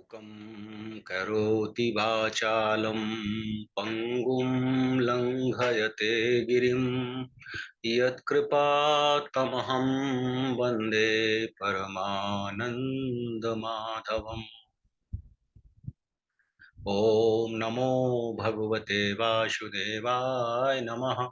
मूकं करोति वाचालं पङ्गुं लङ्घयते गिरिं यत्कृपातमहं वन्दे परमानन्दमाधवम्। ॐ नमो भगवते वासुदेवाय नमः।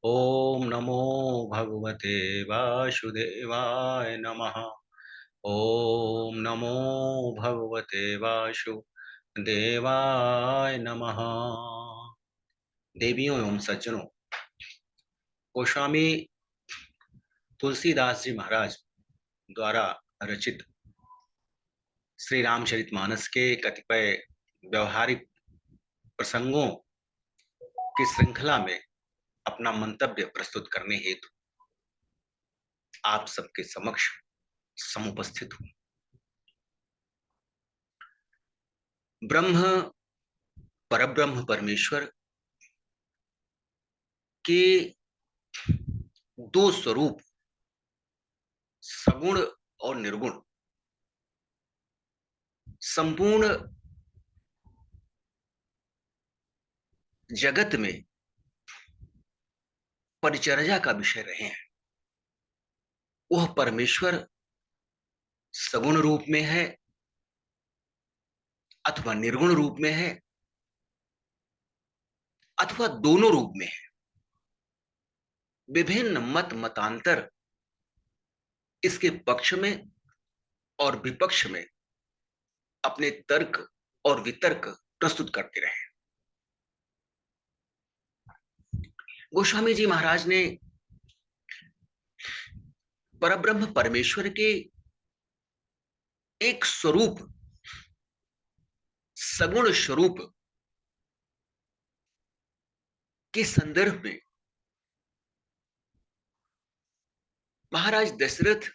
ॐ नमो भगवते वासुदेवाय नमः। ॐ नमो भगवते वासुदेवाय नमः। देवियों एवं सज्जनों, गोस्वामी तुलसीदास जी महाराज द्वारा रचित श्री रामचरितमानस के कतिपय व्यवहारिक प्रसंगों की श्रृंखला में अपना मंतव्य प्रस्तुत करने हेतु आप सबके समक्ष समुपस्थित हूं। ब्रह्म परब्रह्म परमेश्वर के दो स्वरूप सगुण और निर्गुण संपूर्ण जगत में परिचर्या का विषय रहे हैं। वह परमेश्वर सगुण रूप में है अथवा निर्गुण रूप में है अथवा दोनों रूप में है। विभिन्न मतांतर इसके पक्ष में और विपक्ष में अपने तर्क और वितर्क प्रस्तुत करते रहे। गोस्वामी जी महाराज ने परब्रह्म परमेश्वर के एक स्वरूप सगुण स्वरूप के संदर्भ में महाराज दशरथ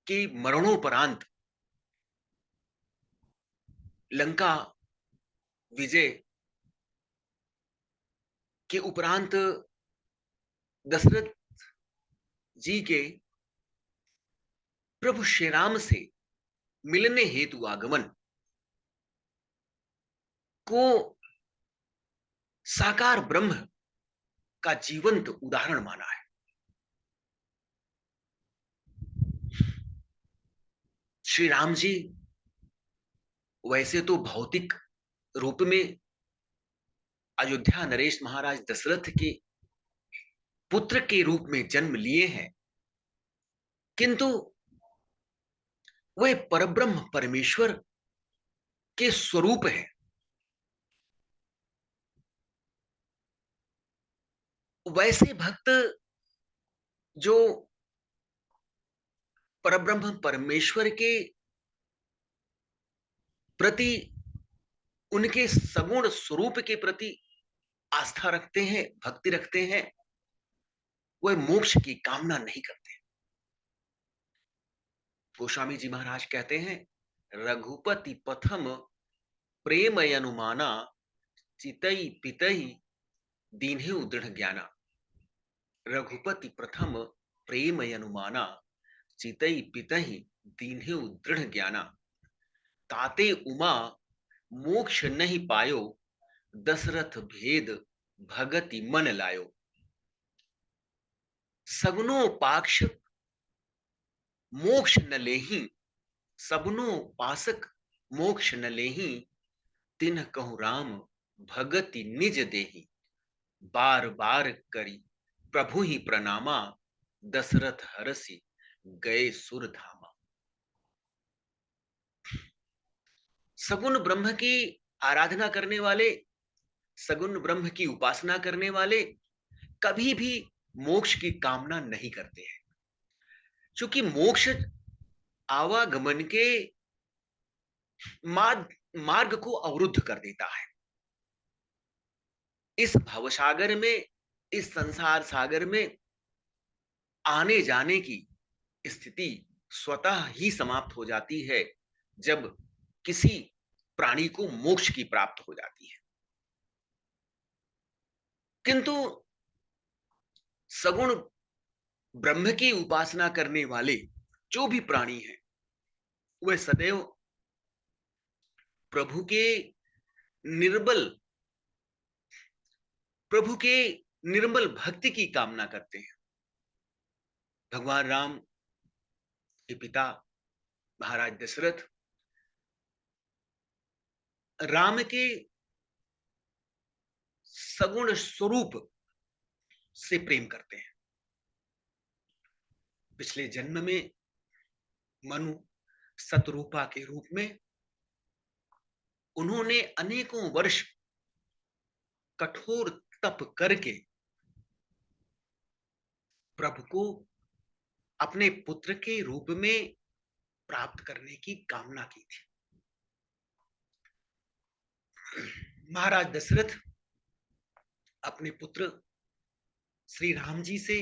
के मरणोपरांत लंका विजय के उपरांत दशरथ जी के प्रभु श्री राम से मिलने हेतु आगमन को साकार ब्रह्म का जीवंत उदाहरण माना है। श्री राम जी वैसे तो भौतिक रूप में अयोध्या नरेश महाराज दशरथ के पुत्र के रूप में जन्म लिए हैं, किंतु वह परब्रह्म परमेश्वर के स्वरूप है। वैसे भक्त जो परब्रह्म परमेश्वर के प्रति उनके सगुण स्वरूप के प्रति आस्था रखते हैं, भक्ति रखते हैं, वह मोक्ष की कामना नहीं करते। गोस्वामी जी महाराज कहते हैं, रघुपति प्रथम प्रेम अनुमाना चितई पितई दीन्हे दृढ़ ज्ञाना। रघुपति प्रथम प्रेम अनुमाना चितई पितई दीन्हे दृढ़ ज्ञाना। ताते उमा मोक्ष नहीं पायो दशरथ भेद भगति मन लायो। सगुनो पाक्ष मोक्ष न लेही सबनो पासक मोक्ष न लेही। तिन्ह कहु राम भगति निज देही। बार बार करी प्रभु ही प्रणामा दशरथ हरसि गए सुर धामा। सगुण ब्रह्म की आराधना करने वाले, सगुण ब्रह्म की उपासना करने वाले कभी भी मोक्ष की कामना नहीं करते हैं, क्योंकि मोक्ष आवागमन के मार्ग को अवरुद्ध कर देता है। इस भवसागर में, इस संसार सागर में आने जाने की स्थिति स्वतः ही समाप्त हो जाती है जब किसी प्राणी को मोक्ष की प्राप्त हो जाती है। किंतु सगुण ब्रह्म की उपासना करने वाले जो भी प्राणी हैं, वह सदैव प्रभु के निर्बल प्रभु के निर्मल भक्ति की कामना करते हैं। भगवान राम के पिता महाराज दशरथ राम के सगुण स्वरूप से प्रेम करते हैं। पिछले जन्म में मनु शतरूपा के रूप में उन्होंने अनेकों वर्ष कठोर तप करके प्रभु को अपने पुत्र के रूप में प्राप्त करने की कामना की थी। महाराज दशरथ अपने पुत्र श्री राम जी से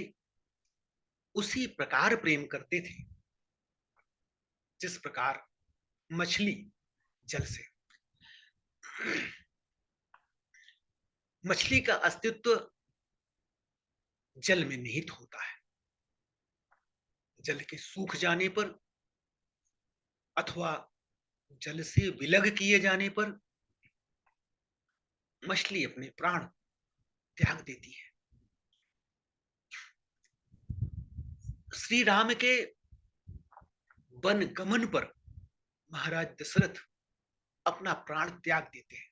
उसी प्रकार प्रेम करते थे जिस प्रकार मछली जल से। मछली का अस्तित्व जल में निहित होता है। जल के सूख जाने पर अथवा जल से विलग किए जाने पर मछली अपने प्राण त्याग देती है। श्री राम के वन गमन पर महाराज दशरथ अपना प्राण त्याग देते हैं।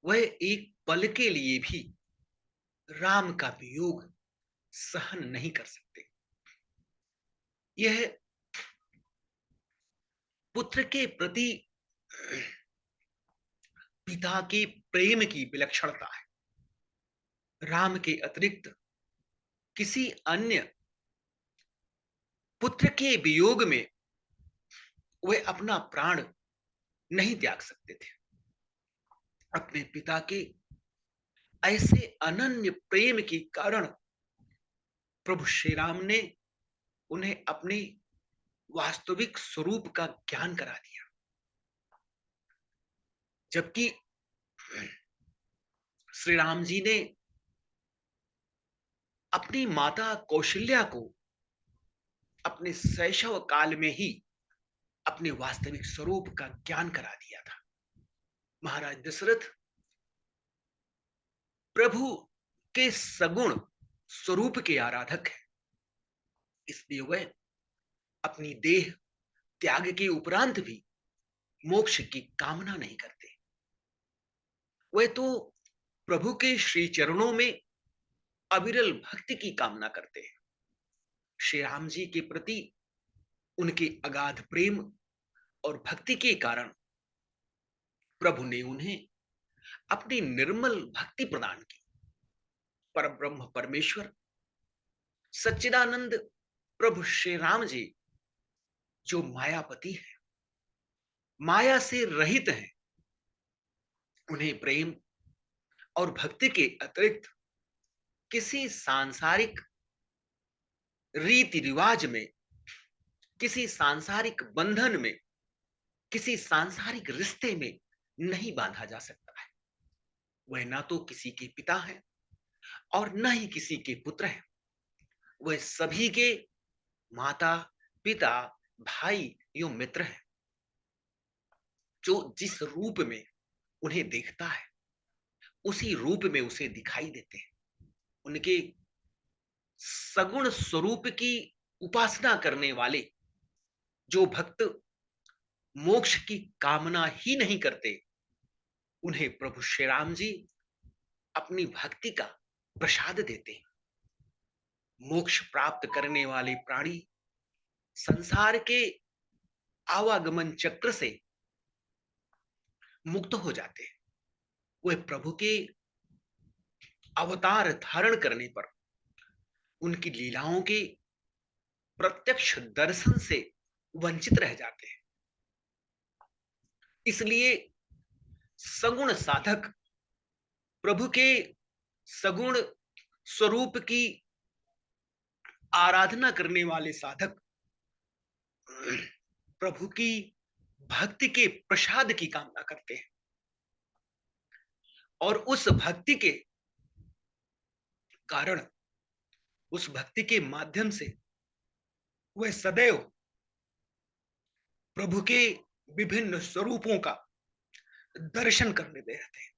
वह एक पल के लिए भी राम का वियोग सहन नहीं कर सकते। यह पुत्र के प्रति पिता के प्रेम की विलक्षणता है। राम के अतिरिक्त किसी अन्य पुत्र के वियोग में वे अपना प्राण नहीं त्याग सकते थे। अपने पिता के ऐसे अनन्य प्रेम के कारण प्रभु श्री राम ने उन्हें अपने वास्तविक स्वरूप का ज्ञान करा दिया। जबकि श्री राम जी ने अपनी माता कौशल्या को अपने शैशव काल में ही अपने वास्तविक स्वरूप का ज्ञान करा दिया था। महाराज दशरथ प्रभु के सगुण स्वरूप के आराधक हैं, इसलिए वह अपनी देह त्याग के उपरांत भी मोक्ष की कामना नहीं करते। वह तो प्रभु के श्री चरणों में अविरल भक्ति की कामना करते हैं। श्री राम जी के प्रति उनके अगाध प्रेम और भक्ति के कारण प्रभु ने उन्हें अपनी निर्मल भक्ति प्रदान की। परब्रह्म परमेश्वर सच्चिदानंद प्रभु श्री राम जी जो मायापति है, माया से रहित हैं, उन्हें प्रेम और भक्ति के अतिरिक्त किसी सांसारिक रीति रिवाज में, किसी सांसारिक बंधन में, किसी सांसारिक रिश्ते में नहीं बांधा जा सकता है। वह ना तो किसी के पिता हैं और न ही किसी के पुत्र हैं। वह सभी के माता, पिता, भाई एवं मित्र हैं। जो जिस रूप में उन्हें देखता है उसी रूप में उसे दिखाई देते हैं। उनके सगुण स्वरूप की उपासना करने वाले जो भक्त मोक्ष की कामना ही नहीं करते, उन्हें प्रभु श्री राम जी अपनी भक्ति का प्रसाद देते हैं। मोक्ष प्राप्त करने वाले प्राणी संसार के आवागमन चक्र से मुक्त हो जाते हैं। वे प्रभु के अवतार धारण करने पर उनकी लीलाओं के प्रत्यक्ष दर्शन से वंचित रह जाते हैं। इसलिए सगुण साधक, प्रभु के सगुण स्वरूप की आराधना करने वाले साधक प्रभु की भक्ति के प्रसाद की कामना करते हैं और उस भक्ति के कारण, उस भक्ति के माध्यम से वह सदैव प्रभु के विभिन्न स्वरूपों का दर्शन करने दे रहे थे।